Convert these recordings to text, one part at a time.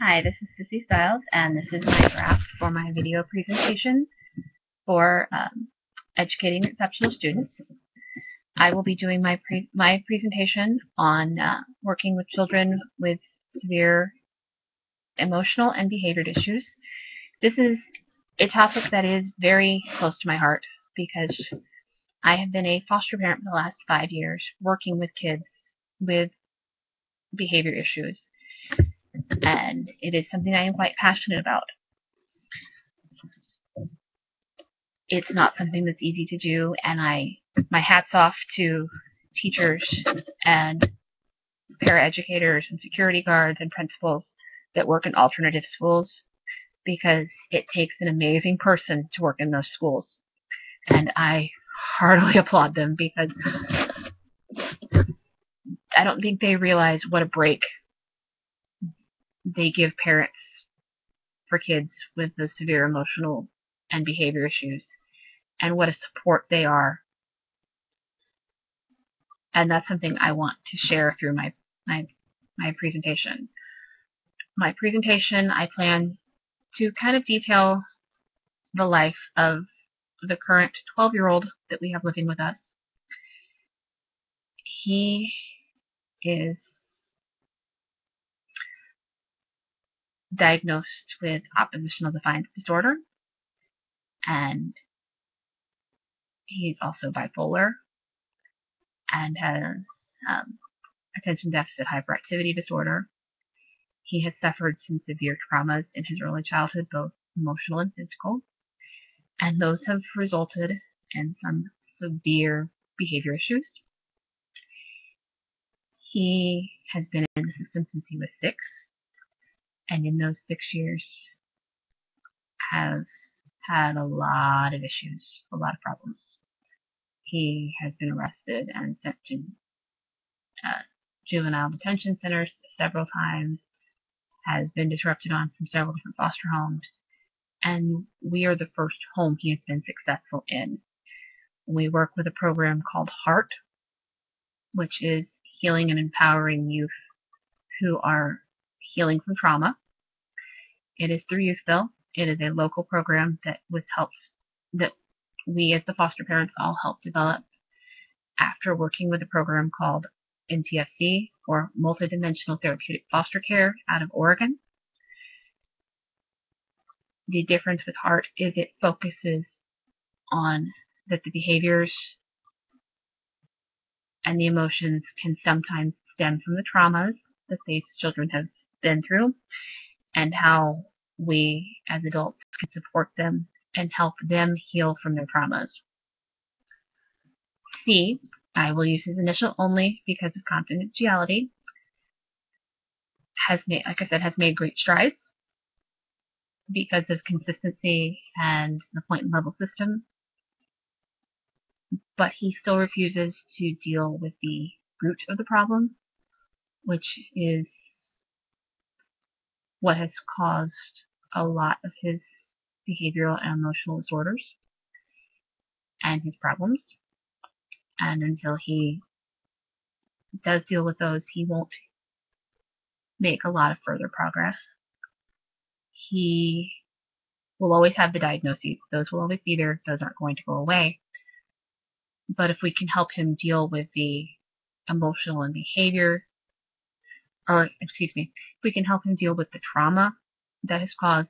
Hi, this is Sissy Styles, and this is my draft for my video presentation for educating exceptional students. I will be doing my presentation on working with children with severe emotional and behavior issues. This is a topic that is very close to my heart because I have been a foster parent for the last 5 years working with kids with behavior issues, and it is something I am quite passionate about. It's not something that's easy to do, and my hat's off to teachers and paraeducators and security guards and principals that work in alternative schools, because it takes an amazing person to work in those schools, and I heartily applaud them because I don't think they realize what a break they give parents for kids with those severe emotional and behavior issues, and what a support they are. And that's something I want to share through my presentation. My presentation, I plan to kind of detail the life of the current 12-year-old that we have living with us. He is diagnosed with oppositional defiance disorder, and he's also bipolar and has attention deficit hyperactivity disorder. He has suffered some severe traumas in his early childhood, both emotional and physical, and those have resulted in some severe behavior issues. He has been in the system since he was 6, and in those 6 years has had a lot of issues, a lot of problems. He has been arrested and sent to juvenile detention centers several times, has been disrupted on from several different foster homes, and we are the first home he has been successful in. We work with a program called HEART, which is healing and empowering youth who are healing from trauma. It is through Youthville. It is a local program that we as the foster parents all helped develop after working with a program called NTFC, or Multidimensional Therapeutic Foster Care, out of Oregon. The difference with HEART is it focuses on that the behaviors and the emotions can sometimes stem from the traumas that these children have been through, and how we as adults can support them and help them heal from their traumas. C, I will use his initial only because of confidentiality, has made, like I said, has made great strides because of consistency and the point and level system, but he still refuses to deal with the root of the problem, which is what has caused a lot of his behavioral and emotional disorders and his problems. And until he does deal with those, he won't make a lot of further progress. He will always have the diagnoses. Those will always be there. Those aren't going to go away. But if we can help him deal with the emotional and behavior, or excuse me, if we can help him deal with the trauma that has caused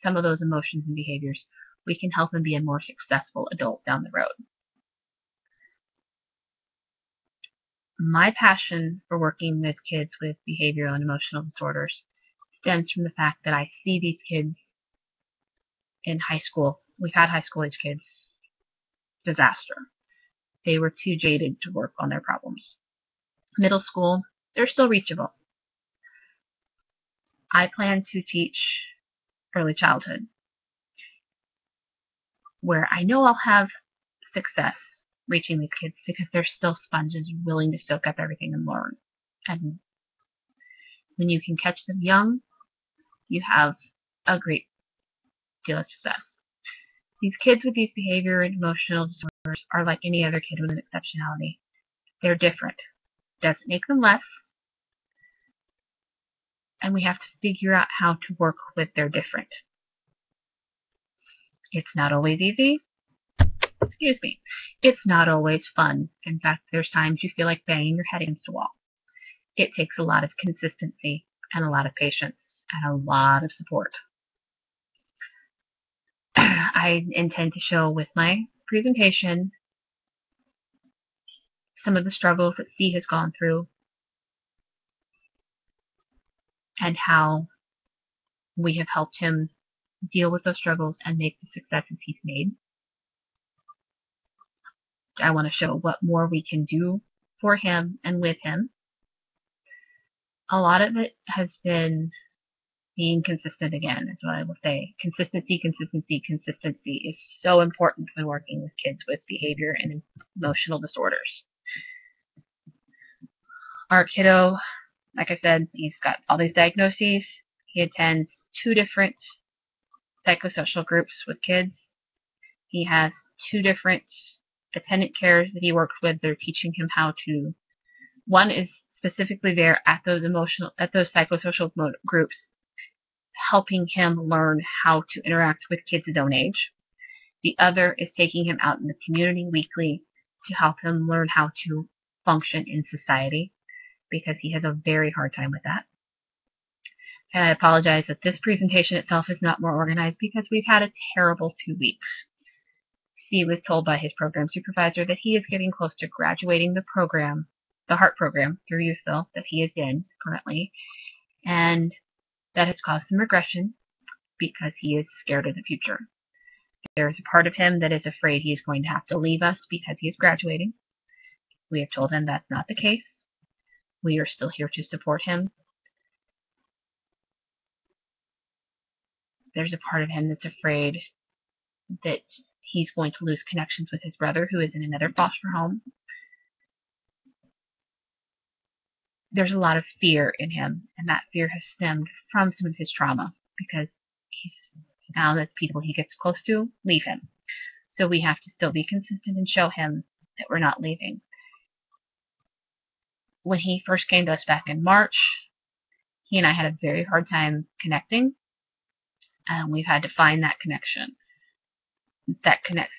some of those emotions and behaviors, we can help him be a more successful adult down the road. My passion for working with kids with behavioral and emotional disorders stems from the fact that I see these kids in high school. We've had high school age kids. Disaster. They were too jaded to work on their problems. Middle school, they're still reachable. I plan to teach early childhood, where I know I'll have success reaching these kids because they're still sponges willing to soak up everything and learn. And when you can catch them young, you have a great deal of success. These kids with these behavior and emotional disorders are like any other kid with an exceptionality. They're different. Doesn't make them less, and we have to figure out how to work with their different. It's not always easy. Excuse me. It's not always fun. In fact, there's times you feel like banging your head against a wall. It takes a lot of consistency and a lot of patience and a lot of support. I intend to show with my presentation some of the struggles that C has gone through and how we have helped him deal with those struggles and make the successes he's made. I want to show what more we can do for him and with him. A lot of it has been being consistent again, is what I will say. Consistency, consistency, consistency is so important when working with kids with behavior and emotional disorders. Our kiddo, like I said, he's got all these diagnoses. He attends 2 different psychosocial groups with kids. He has 2 different attendant cares that he works with. They're teaching him how to, one is specifically there at those psychosocial groups, helping him learn how to interact with kids his own age. The other is taking him out in the community weekly to help him learn how to function in society, because he has a very hard time with that. And I apologize that this presentation itself is not more organized because we've had a terrible 2 weeks. C was told by his program supervisor that he is getting close to graduating the program, the HEART program through Youthville that he is in currently, and that has caused some regression because he is scared of the future. There's a part of him that is afraid he's going to have to leave us because he is graduating. We have told him that's not the case. We are still here to support him. There's a part of him that's afraid that he's going to lose connections with his brother, who is in another foster home. There's a lot of fear in him, and that fear has stemmed from some of his trauma, because he's now that people he gets close to leave him. So we have to still be consistent and show him that we're not leaving. When he first came to us back in March, he and I had a very hard time connecting, and we've had to find that connection.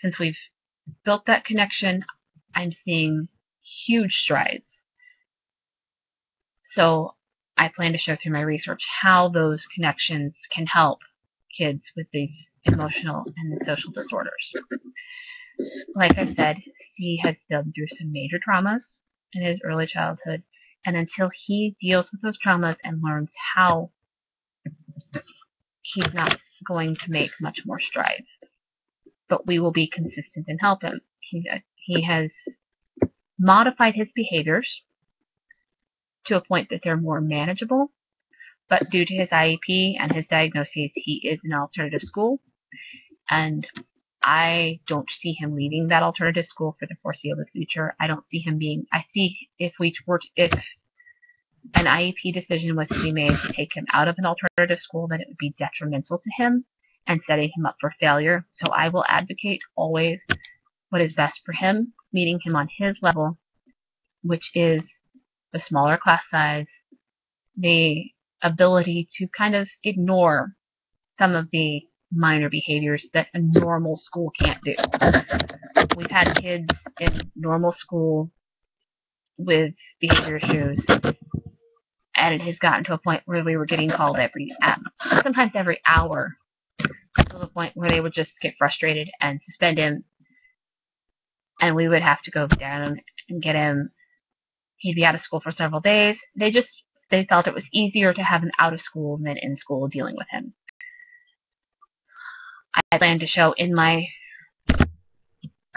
Since we've built that connection, I'm seeing huge strides. So I plan to show through my research how those connections can help kids with these emotional and social disorders. Like I said, he has been through some major traumas in his early childhood, and until he deals with those traumas and learns how, he's not going to make much more strides. But we will be consistent and help him. He has modified his behaviors to a point that they're more manageable, but due to his IEP and his diagnoses, he is in alternative school, and I don't see him leaving that alternative school for the foreseeable future. I don't see him being, I see if an IEP decision was to be made to take him out of an alternative school, then it would be detrimental to him and setting him up for failure. So I will advocate always what is best for him, meeting him on his level, which is the smaller class size, the ability to kind of ignore some of the minor behaviors that a normal school can't do. We've had kids in normal school with behavior issues, and it has gotten to a point where we were getting called sometimes every hour, to the point where they would just get frustrated and suspend him, and we would have to go down and get him. He'd be out of school for several days. They felt it was easier to have him out of school than in school dealing with him. I plan to show in my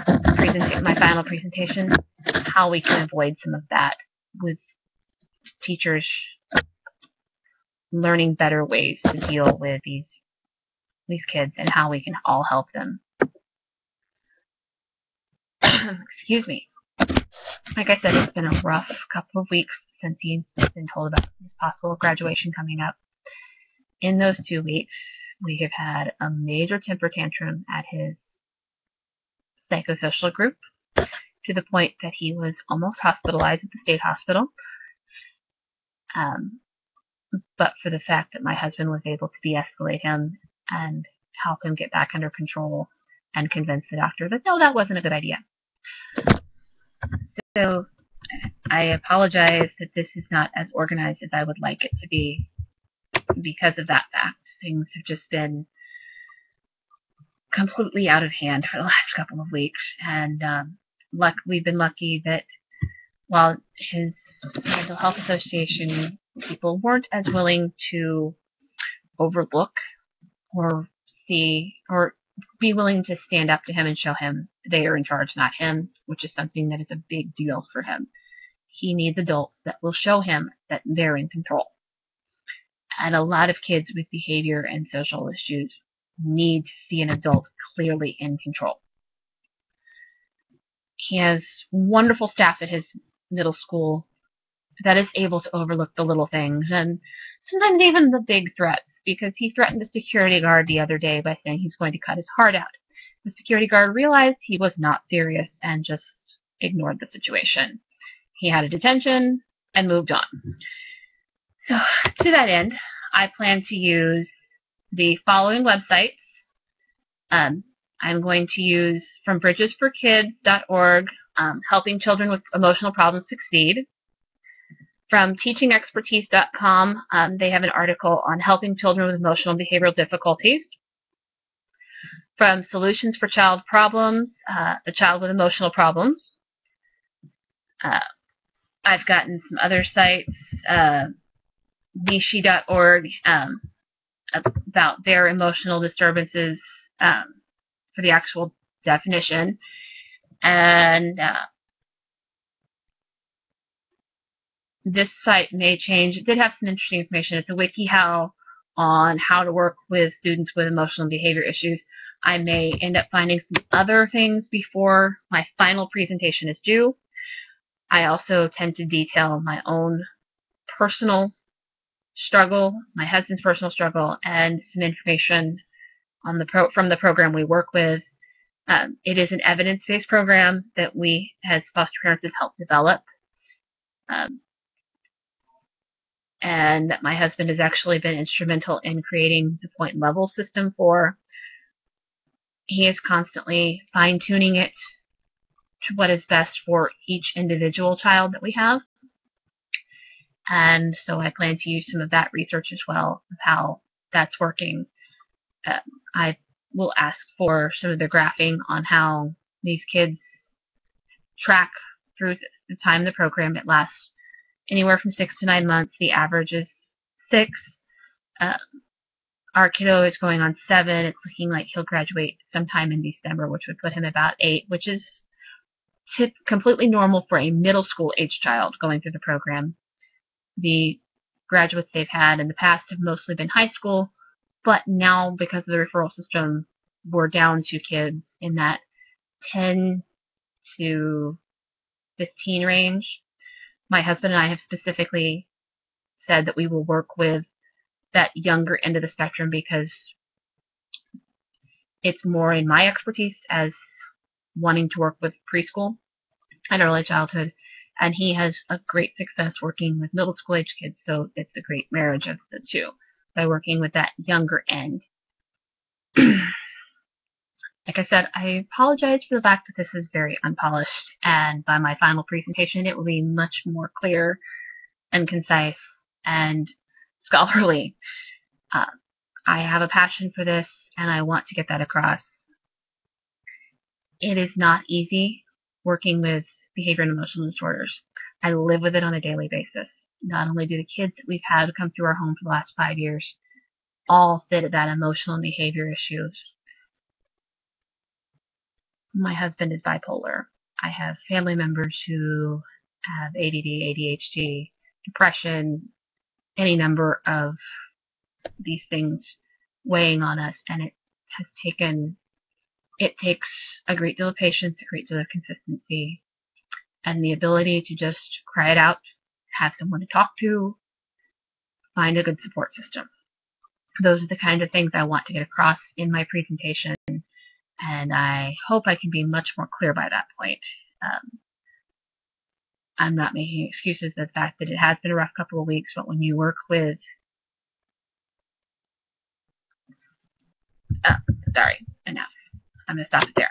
final presentation how we can avoid some of that, with teachers learning better ways to deal with these kids and how we can all help them. Excuse me. Like I said, it's been a rough couple of weeks since he's been told about his possible graduation coming up. In those 2 weeks, we have had a major temper tantrum at his psychosocial group, to the point that he was almost hospitalized at the state hospital. but for the fact that my husband was able to de-escalate him and help him get back under control and convince the doctor that no, that wasn't a good idea. So I apologize that this is not as organized as I would like it to be because of that fact. Things have just been completely out of hand for the last couple of weeks, and we've been lucky that while his mental health association people weren't as willing to overlook or see or be willing to stand up to him and show him they are in charge, not him, which is something that is a big deal for him. He needs adults that will show him that they're in control. And a lot of kids with behavior and social issues need to see an adult clearly in control. He has wonderful staff at his middle school that is able to overlook the little things and sometimes even the big threats, because he threatened a security guard the other day by saying he's going to cut his heart out. The security guard realized he was not serious and just ignored the situation. He had a detention and moved on. So to that end, I plan to use the following websites. I'm going to use from bridgesforkids.org, helping children with emotional problems succeed. From teachingexpertise.com, they have an article on helping children with emotional and behavioral difficulties. From Solutions for Child Problems, the child with emotional problems. I've gotten some other sites, Nishi.org, about their emotional disturbances for the actual definition. And this site may change. It did have some interesting information. It's a WikiHow on how to work with students with emotional and behavior issues. I may end up finding some other things before my final presentation is due. I also tend to detail my own personal struggle, my husband's personal struggle, and some information on from the program we work with. It is an evidence-based program that we, as foster parents, have helped develop. And that my husband has actually been instrumental in creating the point and level system for. He is constantly fine-tuning it to what is best for each individual child that we have. And so I plan to use some of that research as well, of how that's working. I will ask for some of the graphing on how these kids track through the time of the program. It lasts anywhere from 6 to 9 months. The average is 6. Our kiddo is going on 7. It's looking like he'll graduate sometime in December, which would put him about 8, which is completely normal for a middle school age child going through the program. The graduates they've had in the past have mostly been high school, but now, because of the referral system, we're down to kids in that 10 to 15 range. My husband and I have specifically said that we will work with that younger end of the spectrum because it's more in my expertise as wanting to work with preschool and early childhood, and he has a great success working with middle school age kids, so it's a great marriage of the two by working with that younger end. Like I said, I apologize for the fact that this is very unpolished, and by my final presentation it will be much more clear and concise and scholarly. I have a passion for this, and I want to get that across. It is not easy working with behavior and emotional disorders. I live with it on a daily basis. Not only do the kids that we've had come through our home for the last 5 years all fit that emotional and behavior issues. My husband is bipolar. I have family members who have ADD, ADHD, depression, any number of these things weighing on us, and it takes a great deal of patience, a great deal of consistency, and the ability to just cry it out, have someone to talk to, find a good support system. Those are the kind of things I want to get across in my presentation, and I hope I can be much more clear by that point. I'm not making excuses for the fact that it has been a rough couple of weeks, but when you work with Oh, sorry, enough. I'm going to stop it there.